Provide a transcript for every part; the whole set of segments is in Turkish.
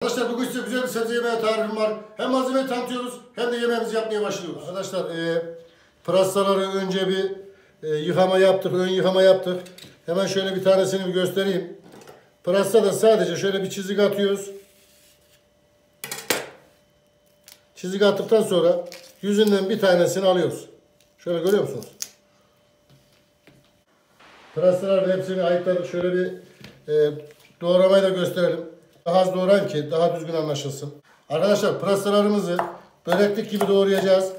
Arkadaşlar bugün size güzel bir sebze yemeği tarifim var. Hem malzemeyi tanıtıyoruz hem de yemeğimizi yapmaya başlıyoruz. Arkadaşlar pırasaları önce bir yıkama yaptık, ön yıkama yaptık. Hemen şöyle bir tanesini bir göstereyim. Pırasa da sadece şöyle bir çizik atıyoruz. Çizik attıktan sonra yüzünden bir tanesini alıyoruz. Şöyle görüyor musunuz? Pırasaların hepsini ayıkladık. Şöyle bir doğramayı da gösterelim. Daha az doğrayın ki daha düzgün anlaşılsın. Arkadaşlar pırasalarımızı böreklik gibi doğrayacağız.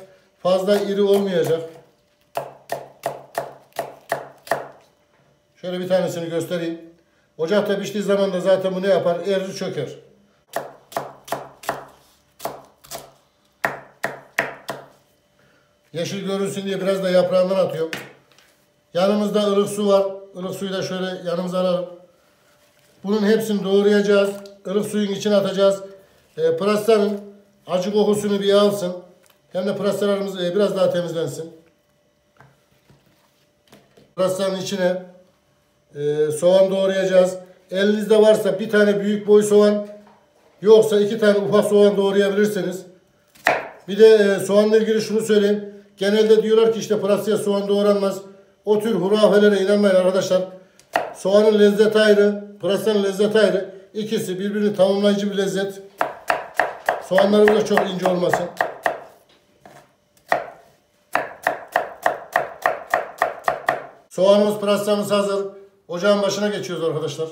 Fazla iri olmayacak. Şöyle bir tanesini göstereyim. Ocakta piştiği zaman da zaten bu ne yapar? Erir çöker. Yeşil görünsün diye biraz da yaprağından atıyorum. Yanımızda ılık su var. Ilık suyu da şöyle yanımıza alalım. Bunun hepsini doğrayacağız. Ilık suyun içine atacağız. Pırasanın acı kokusunu bir alsın. Hem de pırasalarımız biraz daha temizlensin. Pırasanın içine soğan doğrayacağız. Elinizde varsa bir tane büyük boy soğan, yoksa iki tane ufak soğan doğrayabilirsiniz. Bir de soğanla ilgili şunu söyleyeyim. Genelde diyorlar ki işte pırasaya soğan doğranmaz. O tür hurafelere inanmayın arkadaşlar. Soğanın lezzeti ayrı, pırasanın lezzeti ayrı. İkisi birbirini tamamlayıcı bir lezzet. Soğanlarımız da çok ince olmasın. Soğanımız, pırasamız hazır. Ocağın başına geçiyoruz arkadaşlar.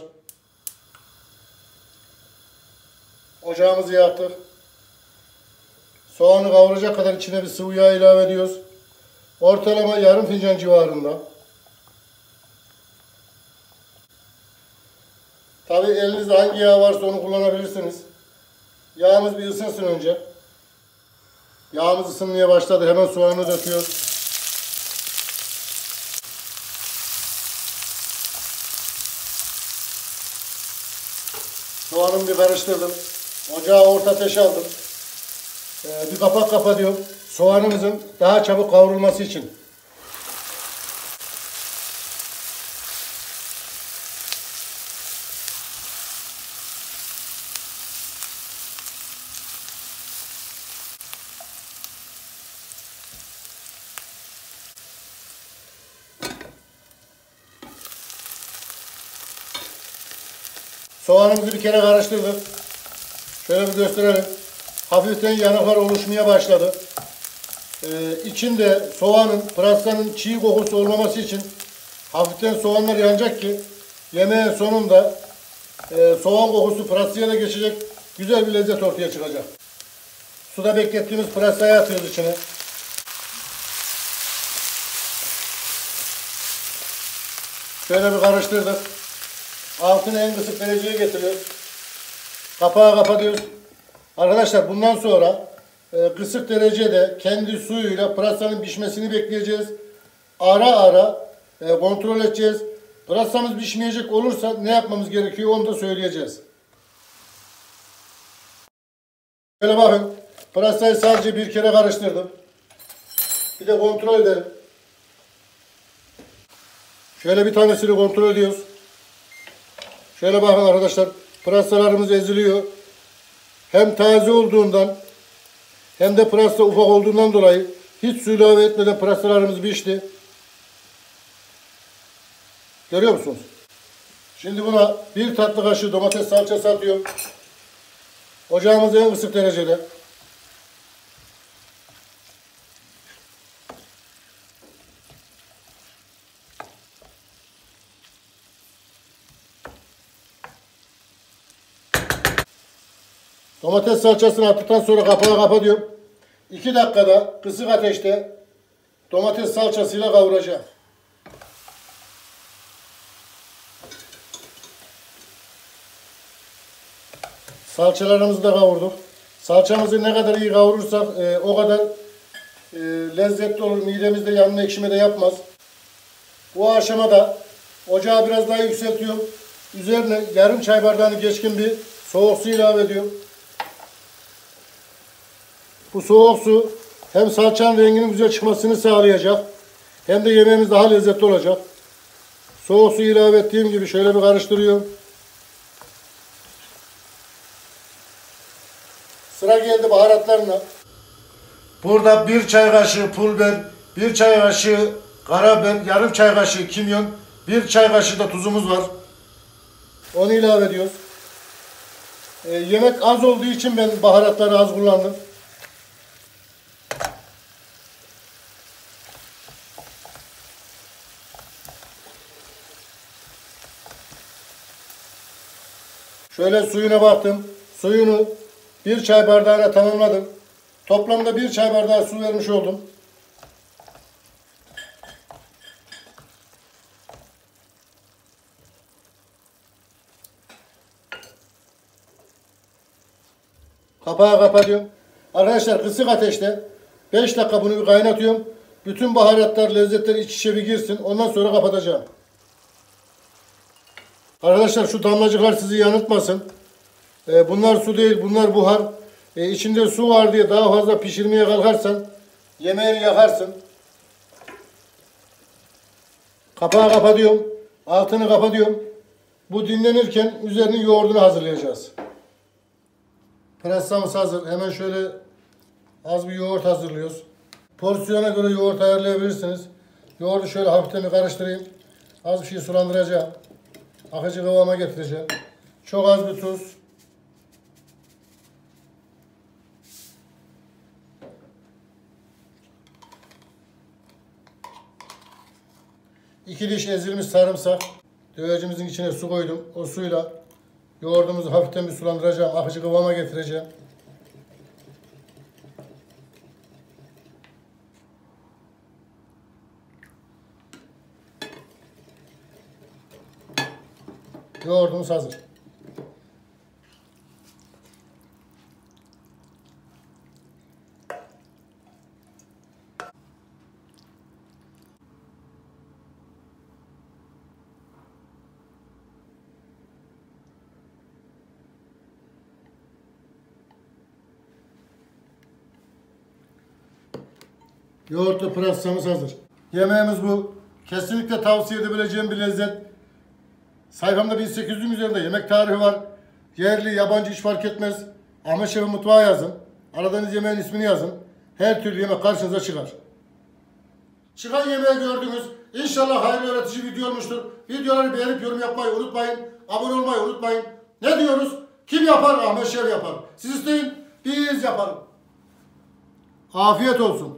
Ocağımızı yaktık. Soğanı kavuracak kadar içine bir sıvı yağ ilave ediyoruz. Ortalama yarım fincan civarında. Tabi elinizde hangi yağ varsa onu kullanabilirsiniz. Yağımız bir ısınsın önce. Yağımız ısınmaya başladı. Hemen soğanı döküyoruz. Soğanımı bir karıştırdım. Ocağı orta ateşe aldım. Bir kapak kapatıyorum. Soğanımızın daha çabuk kavrulması için. Soğanımızı bir kere karıştırdık. Şöyle bir gösterelim. Hafiften yanıklar oluşmaya başladı. İçinde soğanın, pırasanın çiğ kokusu olmaması için hafiften soğanlar yanacak ki yemeğin sonunda soğan kokusu pırasaya da geçecek. Güzel bir lezzet ortaya çıkacak. Suda beklettiğimiz pırasayı atıyoruz içine. Şöyle bir karıştırdık. Altını en kısık dereceye getiriyoruz. Kapağı kapatıyoruz. Arkadaşlar bundan sonra kısık derecede kendi suyuyla pırasanın pişmesini bekleyeceğiz. Ara ara kontrol edeceğiz. Pırasamız pişmeyecek olursa ne yapmamız gerekiyor onu da söyleyeceğiz. Şöyle bakın. Pırasayı sadece bir kere karıştırdım. Bir de kontrol edelim. Şöyle bir tanesini kontrol ediyoruz. Şöyle bakın arkadaşlar. Pırasalarımız eziliyor. Hem taze olduğundan hem de pırasa ufak olduğundan dolayı hiç su ilave etmeden pırasalarımız pişti. Görüyor musunuz? Şimdi buna bir tatlı kaşığı domates salçası atıyorum. Ocağımız en kısık derecede. Domates salçasını attıktan sonra kapağı kapatıyorum. 2 dakikada kısık ateşte domates salçasıyla kavuracağım. Salçalarımızı da kavurduk. Salçamızı ne kadar iyi kavurursak o kadar lezzetli olur. Midemizde yanma ekşime de yapmaz. Bu aşamada ocağı biraz daha yükseltiyorum. Üzerine yarım çay bardağını geçkin bir soğuk su ilave ediyorum. Bu soğuk su hem salçanın renginin güzel çıkmasını sağlayacak hem de yemeğimiz daha lezzetli olacak. Soğuk su ilave ettiğim gibi şöyle bir karıştırıyorum. Sıra geldi baharatlarına. Burada 1 çay kaşığı pul biber, 1 çay kaşığı karabiber, yarım çay kaşığı kimyon, 1 çay kaşığı da tuzumuz var. Onu ilave ediyoruz. Yemek az olduğu için ben baharatları az kullandım. Şöyle suyuna baktım. Suyunu 1 çay bardağına tamamladım. Toplamda 1 çay bardağı su vermiş oldum. Kapağı kapatıyorum. Arkadaşlar kısık ateşte 5 dakika bunu bir kaynatıyorum. Bütün baharatlar, lezzetler iç içe bir girsin. Ondan sonra kapatacağım. Arkadaşlar şu damlacıklar sizi yanıltmasın. Bunlar su değil, bunlar buhar. İçinde su var diye daha fazla pişirmeye kalkarsan yemeğini yakarsın. Kapağı kapatıyorum. Altını kapatıyorum. Bu dinlenirken üzerinin yoğurdunu hazırlayacağız. Pırasamız hazır. Hemen şöyle az bir yoğurt hazırlıyoruz. Porsiyona göre yoğurt ayarlayabilirsiniz. Yoğurdu şöyle hafiften bir karıştırayım. Az bir şey sulandıracağım. Akıcı kıvama getireceğim. Çok az bir tuz. İki diş ezilmiş sarımsak. Dövecimizin içine su koydum. O suyla yoğurdumuzu hafiften bir sulandıracağım. Akıcı kıvama getireceğim. Yoğurdumuz hazır. Yoğurtlu pırasamız hazır. Yemeğimiz bu. Kesinlikle tavsiye edebileceğim bir lezzet. Sayfamda 1800'ün üzerinde yemek tarifi var. Yerli, yabancı hiç fark etmez. Ahmet Şef'in mutfağı yazın. Aradığınız yemeğin ismini yazın. Her türlü yemek karşınıza çıkar. Çıkan yemeği gördünüz. İnşallah hayırlı öğretici video olmuştur. Videoları beğenip yorum yapmayı unutmayın. Abone olmayı unutmayın. Ne diyoruz? Kim yapar? Ahmet Şef yapar. Siz isteyin, biz yaparız. Afiyet olsun.